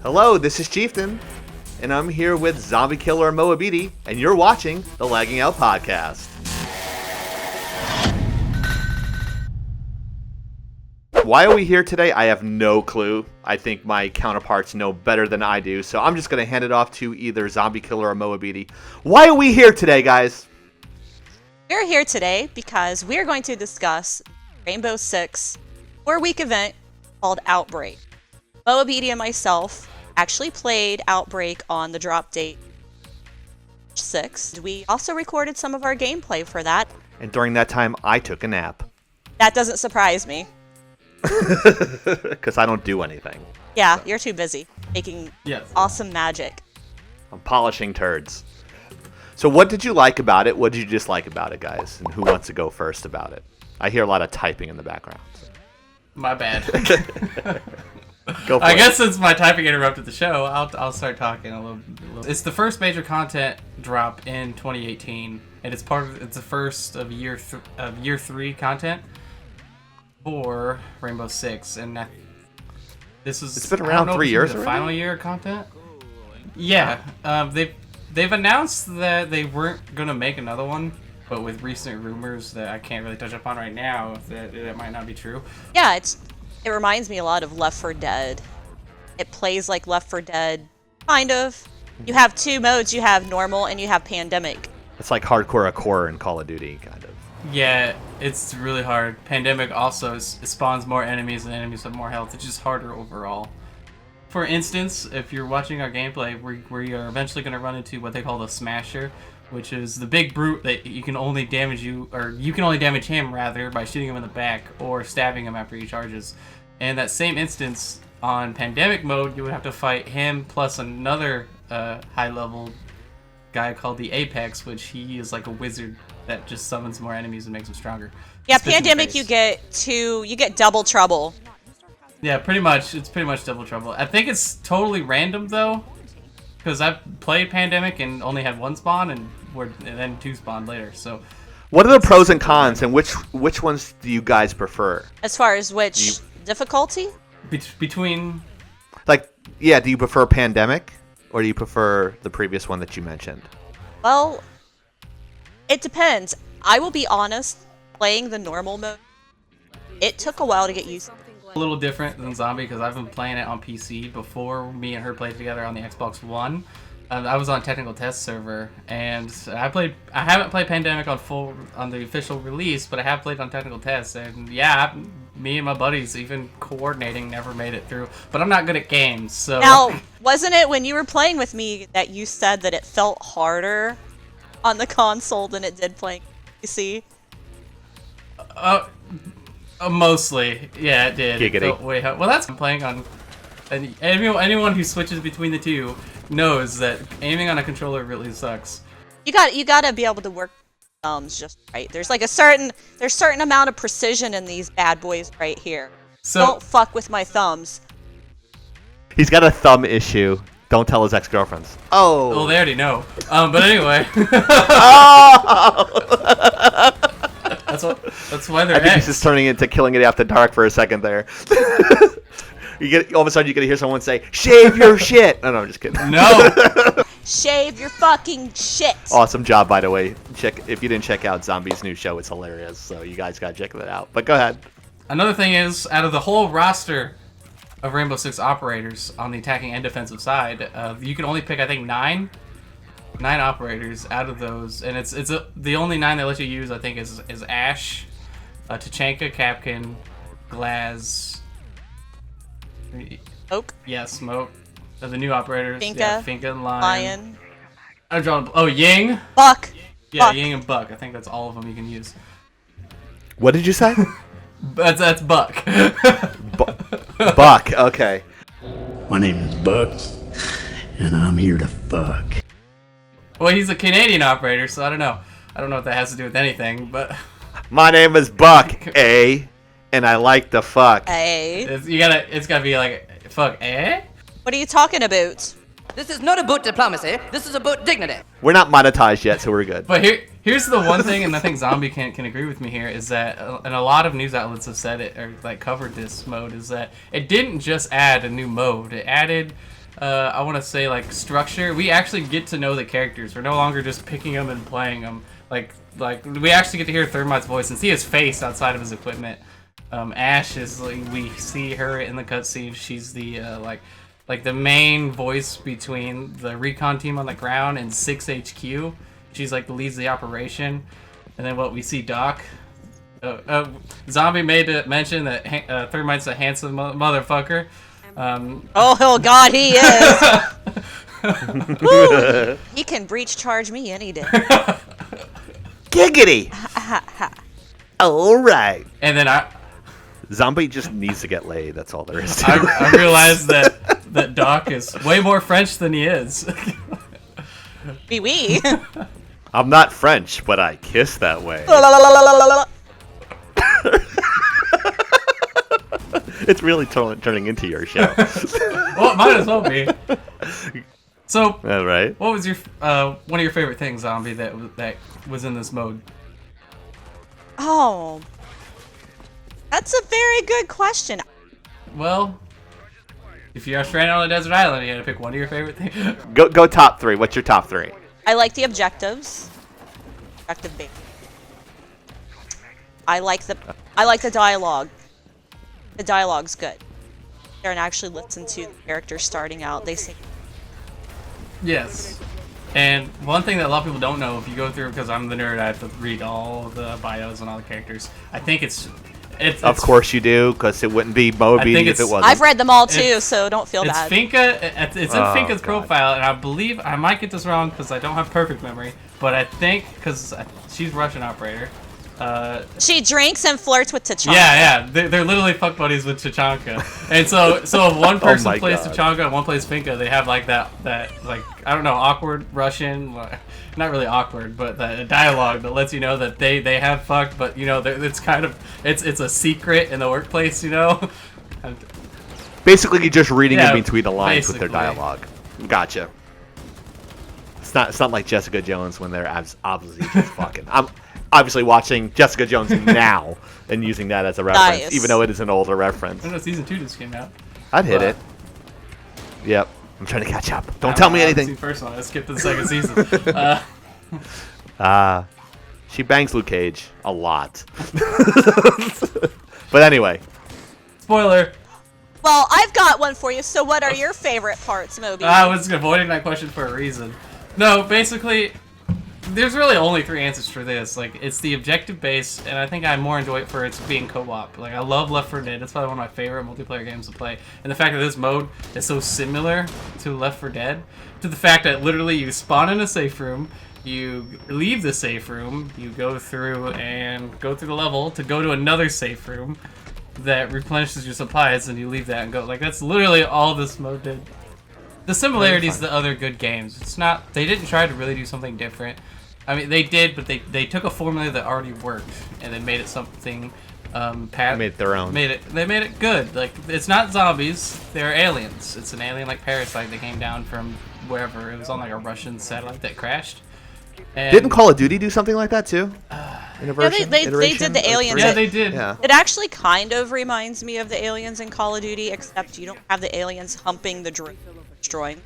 Hello, this is Chieftain, and I'm here with Zombie Killer Moabiti, and you're watching the Lagging Out Podcast. Why are we here today? I have no clue. I think my counterparts know better than I do, so I'm just going to hand it off to either Zombie Killer or Moabiti. Why are we here today, guys? We're here today because we're going to discuss Rainbow Six 4-week event called Outbreak. Moabiti and myself actually played Outbreak on the drop date 6. We also recorded some of our gameplay for that. And during that time, I took a nap. That doesn't surprise me. Because I don't do anything. Yeah, you're too busy making awesome magic. I'm polishing turds. So what did you like about it? What did you dislike about it, guys? And who wants to go first about it? I hear a lot of typing in the background. So. My bad. Go for I it. guess since my typing interrupted the show, I'll start talking a little. It's the first major content drop in 2018, and it's the first of year 3 content for Rainbow Six, and this is. It's been around 3 years the already? final year of content. Yeah, they've announced that they weren't gonna make another one, but with recent rumors that I can't really touch upon right now, that might not be true. Yeah, it reminds me a lot of Left 4 Dead. It plays like Left 4 Dead, kind of. You have two modes. You have normal and you have pandemic. It's like hardcore core in Call of Duty, kind of. Yeah, it's really hard. Pandemic also spawns more enemies, and enemies have more health. It's just harder overall. For instance, if you're watching our gameplay, we are eventually going to run into what they call the Smasher, which is the big brute that you can only damage him rather by shooting him in the back or stabbing him after he charges. In that same instance, on Pandemic mode, you would have to fight him plus another high-level guy called the Apex, which he is like a wizard that just summons more enemies and makes them stronger. Yeah, Pandemic, you get double trouble. Yeah, pretty much. It's pretty much double trouble. I think it's totally random though, because I've played Pandemic and only had one spawn, and then 2 spawned later. So, what are the pros and cons, and which ones do you guys prefer? As far as which difficulty? Between, do you prefer Pandemic, or do you prefer the previous one that you mentioned? Well, it depends. I will be honest, playing the normal mode, it took a while to get used to. a little different than Zombie because I've been playing it on PC before me and her played together on the Xbox One. I was on technical test server, and I haven't played Pandemic on the official release, but I have played on technical test, and yeah, me and my buddies, even coordinating, never made it through. But I'm not good at games, so. Now, wasn't it when you were playing with me that you said that it felt harder on the console than it did playing PC? Mostly, yeah, it did. Giggity. Well, that's playing on. And anyone who switches between the two knows that aiming on a controller really sucks. You gotta be able to work thumbs just right. There's like a certain amount of precision in these bad boys right here. So don't fuck with my thumbs. He's got a thumb issue. Don't tell his ex-girlfriends. Oh. Well, they already know. But anyway. Oh! That's why they're I think ex. this is turning into Killing It After Dark for a second there. All of a sudden you get to hear someone say, "Shave your shit." No, I'm just kidding. No. Shave your fucking shit. Awesome job, by the way. If you didn't check out Zombie's new show, it's hilarious. So you guys gotta check that out. But go ahead. Another thing is, out of the whole roster of Rainbow Six operators on the attacking and defensive side, you can only pick, I think, 9 operators out of those, and it's the only 9 they let you use, I think, is Ash, Tachanka, Capkin, Glaz, Oak. yeah, Smoke, the new operators, Finka, yeah, Finka and Lion. I'm drawing. Oh, Ying. Buck. Yeah, Buck. Ying and Buck. I think that's all of them you can use. What did you say? That's Buck. Buck. Okay. My name is Buck, and I'm here to fuck. Well, he's a Canadian operator, so I don't know. I don't know what that has to do with anything, but. My name is Buck, and I like to fuck. Hey. It's gotta be like, fuck, eh? What are you talking about? This is not about diplomacy. This is about dignity. We're not monetized yet, so we're good. But here's the one thing, and I think Zombie can agree with me here, is that, and a lot of news outlets have said it, or like covered this mode, is that it didn't just add a new mode. It added I want to say like structure. We actually get to know the characters. We're no longer just picking them and playing them. Like we actually get to hear Thermite's voice and see his face outside of his equipment. Ash is like, we see her in the cutscene. She's the like the main voice between the recon team on the ground and 6HQ. She's like leads the operation. And then what we see Doc. Zombie made a mention that Thermite's a handsome motherfucker. Oh God, he is. Woo! He can breach charge me any day. Giggity! All right. And then Zombie just needs to get laid. That's all there is to it. I realized that Doc is way more French than he is. Wee wee. I'm not French, but I kiss that way. It's really turning into your show. Well, it might as well be. So, All right. what was your one of your favorite things, Zombie, that was in this mode? Oh, that's a very good question. Well, if you're stranded on a desert island, you had to pick one of your favorite things. Go top three. What's your top three? I like the objectives. Objective B. I like the dialogue. The dialogue's good. And actually listen to the characters starting out. They say. Yes. And one thing that a lot of people don't know, if you go through, because I'm the nerd, I have to read all the bios and all the characters. I think it's Of course you do, because it wouldn't be Moby if it wasn't. I've read them all too, so don't feel bad. Finka. It's in Finka's God. profile, and I believe I might get this wrong because I don't have perfect memory, but I think because she's Russian operator. She drinks and flirts with T'Challa. Yeah, they're literally fuck buddies with Tachanka, and so if one person my plays God. Tachanka and one plays Finka, they have like that like I don't know, awkward Russian, not really awkward, but the dialogue that lets you know that they have fucked, but you know it's kind of it's a secret in the workplace, you know. Basically, you're just reading Yeah, in between the lines with their basically. dialogue. Gotcha. It's not like Jessica Jones when they're obviously just fucking. I'm obviously watching Jessica Jones now and using that as a reference, Nice. even though it is an older reference. I don't know, season 2 just came out. I'd hit But- it. Yep. I'm trying to catch up. Don't tell me I haven't anything. seen the first one. I skipped the second season. She bangs Luke Cage a lot. But anyway, Spoiler. Well, I've got one for you. So, what are your favorite parts, Moby? I was avoiding that question for a reason. No, basically, there's really only three answers for this. Like, it's the objective base, and I think I more enjoy it for its being co-op. Like, I love Left 4 Dead. That's probably one of my favorite multiplayer games to play. And the fact that this mode is so similar to Left 4 Dead, to the fact that literally you spawn in a safe room, you leave the safe room, you go through the level to go to another safe room that replenishes your supplies, and you leave that and go. Like, that's literally all this mode did. The similarities to other good games. It's not. They didn't try to really do something different. I mean, they did, but they took a formula that already worked and then made it something. made it their own. They made it good. Like, it's not zombies. They're aliens. It's an alien like parasite that came down from wherever. It was on like a Russian satellite that crashed. And Didn't Call of Duty do something like that too? In a Yeah, version, they iteration did the or aliens. three? Yeah, they did. Yeah. It actually kind of reminds me of the aliens in Call of Duty, except you don't have the aliens humping the drone, destroying.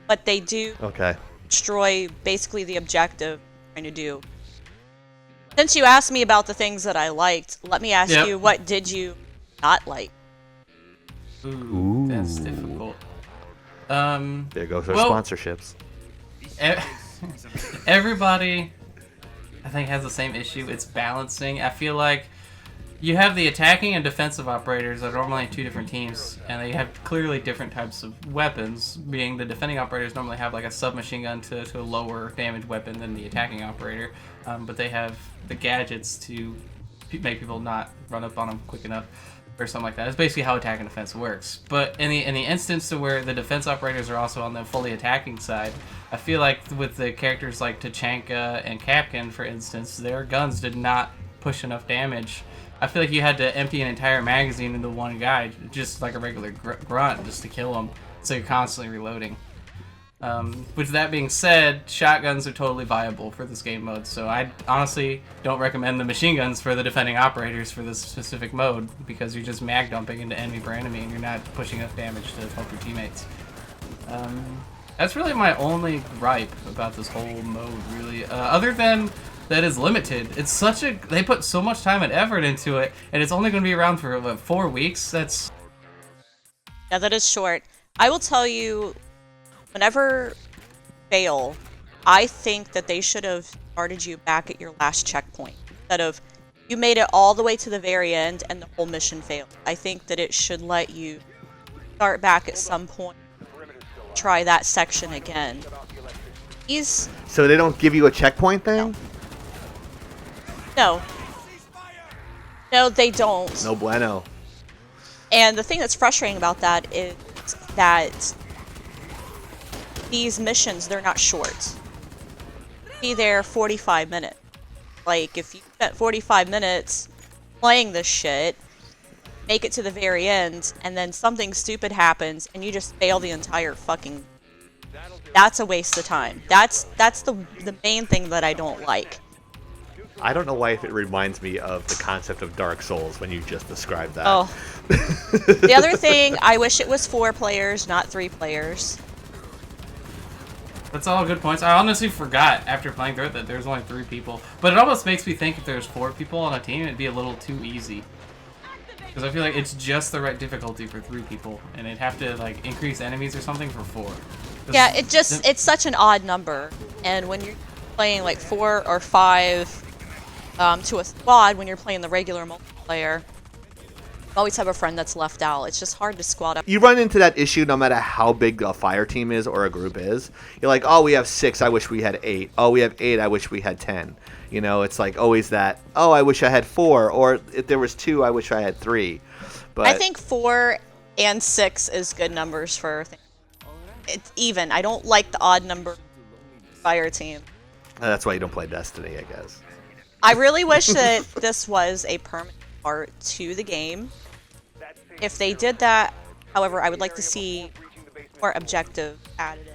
But they do Okay. destroy basically the objective trying to do. Since you asked me about the things that I liked, let me ask Yep. you, what did you not like? Ooh, that's difficult. There goes our Well- sponsorships. Everybody, I think, has the same issue. It's balancing. I feel like you have the attacking and defensive operators that are normally in two different teams, and they have clearly different types of weapons. Being the defending operators normally have like a submachine gun to a lower damage weapon than the attacking operator, but they have the gadgets to make people not run up on them quick enough. Or something like that. It's basically how attack and defense works. But in the instance to where the defense operators are also on the fully attacking side, I feel like with the characters like Tachanka and Kapkan, for instance, their guns did not push enough damage. I feel like you had to empty an entire magazine into one guy, just like a regular grunt, just to kill him. So you're constantly reloading. With that being said, shotguns are totally viable for this game mode, so I honestly don't recommend the machine guns for the defending operators for this specific mode, because you're just mag dumping into enemy for enemy and you're not pushing enough damage to help your teammates. That's really my only gripe about this whole mode, really. Other than that is limited. It's such a... They put so much time and effort into it, and it's only going to be around for, what, 4 weeks? That's... Yeah, that is short. I will tell you, whenever fail, I think that they should have started you back at your last checkpoint. Instead of, you made it all the way to the very end and the whole mission failed. I think that it should let you start back at some point, try that section again. So they don't give you a checkpoint thing? No. No, they don't. No bueno. And the thing that's frustrating about that is that these missions, they're not short. Be there 45 minutes. Like, if you spent 45 minutes playing this shit, make it to the very end, and then something stupid happens, and you just fail the entire fucking... That's a waste of time. That's the main thing that I don't like. I don't know why it reminds me of the concept of Dark Souls when you just described that. Oh. The other thing, I wish it was 4 players, not 3 players. That's all good points. I honestly forgot after playing through it that there's only 3 people. But it almost makes me think if there's 4 people on a team, it'd be a little too easy. Because I feel like it's just the right difficulty for 3 people, and it'd have to like increase enemies or something for 4. Yeah, it's such an odd number, and when you're playing like 4 or 5 to a squad, when you're playing the regular multiplayer, you always have a friend that's left out. It's just hard to squad up. You run into that issue no matter how big a fire team is or a group is. You're like, oh, we have 6, I wish we had 8. Oh, we have 8, I wish we had 10. You know, it's like always that, oh, I wish I had 4. Or if there was 2, I wish I had 3. But I think 4 and 6 is good numbers for things. It's even. I don't like the odd number fire team. That's why you don't play Destiny, I guess. I really wish that this was a permanent part to the game. If they did that, however, I would like to see more objective added in.